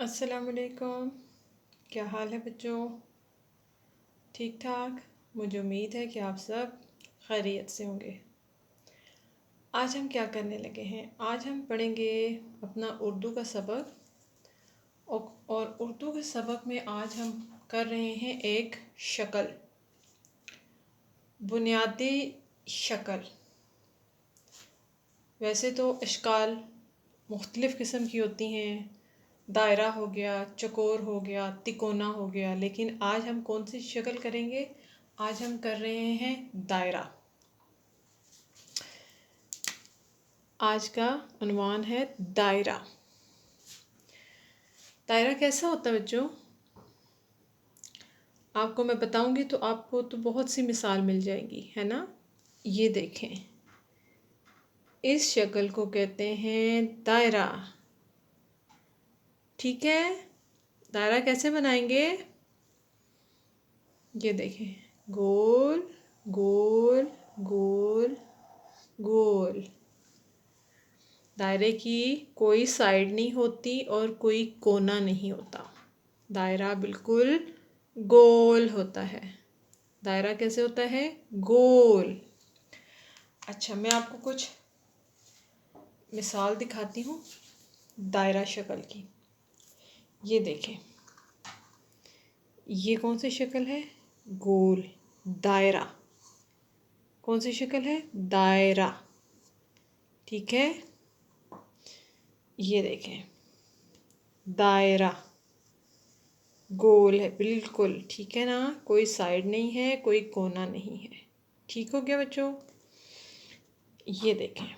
अस्सलाम वालेकुम। क्या हाल है बच्चों? ठीक ठाक। मुझे उम्मीद है कि आप सब खैरियत से होंगे। आज हम क्या करने लगे हैं? आज हम पढ़ेंगे अपना उर्दू का सबक और उर्दू के सबक में आज हम कर रहे हैं एक शक्ल, बुनियादी शक्ल। वैसे तो अशकाल मुख्तलिफ़ किस्म की होती हैं, दायरा हो गया, चकोर हो गया, तिकोना हो गया, लेकिन आज हम कौन सी शक्ल करेंगे? आज हम कर रहे हैं दायरा। आज का उन्वान है दायरा। दायरा कैसा होता है बच्चों? आपको मैं बताऊंगी तो आपको तो बहुत सी मिसाल मिल जाएगी, है ना? ये देखें, इस शक्ल को कहते हैं दायरा। ठीक है, दायरा कैसे बनाएंगे? ये देखें, गोल गोल गोल गोल। दायरे की कोई साइड नहीं होती और कोई कोना नहीं होता। दायरा बिल्कुल गोल होता है। दायरा कैसे होता है? गोल। अच्छा, मैं आपको कुछ मिसाल दिखाती हूँ दायरा शक्ल की। ये देखें, ये कौन सी शक्ल है? गोल, दायरा। कौन सी शक्ल है? दायरा। ठीक है, ये देखें, दायरा गोल है बिल्कुल। ठीक है ना? कोई साइड नहीं है, कोई कोना नहीं है। ठीक हो गया बच्चों? ये देखें,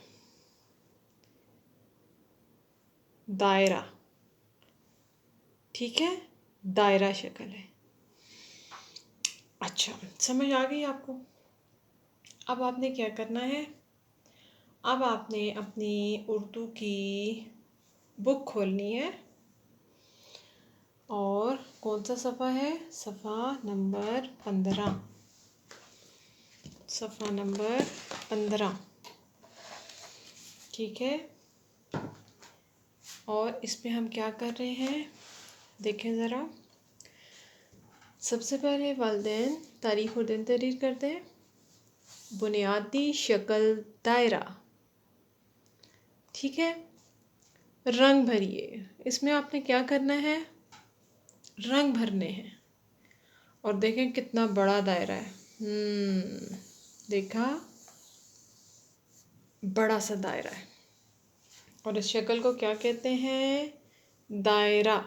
दायरा। ठीक है, दायरा शक्ल है। अच्छा, समझ आ गई आपको? अब आपने क्या करना है? अब आपने अपनी उर्दू की बुक खोलनी है और कौन सा सफ़ा है? सफ़ा नंबर 15। सफ़ा नंबर 15। ठीक है, और इसमें हम क्या कर रहे हैं? देखें ज़रा। सबसे पहले वालिदैन तारीख़ और दिन तहरीर करते हैं। बुनियादी शक्ल दायरा। ठीक है, रंग भरिए। इसमें आपने क्या करना है? रंग भरने हैं। और देखें कितना बड़ा दायरा है। देखा, बड़ा सा दायरा है। और इस शक्ल को क्या कहते हैं? दायरा।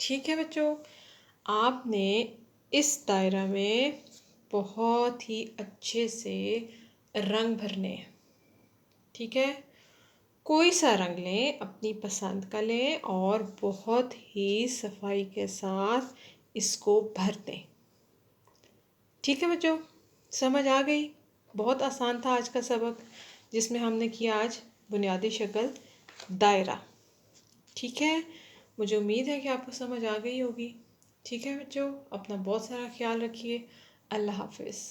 ठीक है बच्चों, आपने इस दायरा में बहुत ही अच्छे से रंग भरने हैं। ठीक है, कोई सा रंग लें, अपनी पसंद का लें और बहुत ही सफाई के साथ इसको भर दें। ठीक है बच्चों, समझ आ गई? बहुत आसान था आज का सबक, जिसमें हमने किया आज बुनियादी शक्ल दायरा। ठीक है, मुझे उम्मीद है कि आपको समझ आ गई होगी। ठीक है बच्चों, अपना बहुत सारा ख्याल रखिए। अल्लाह हाफिज़।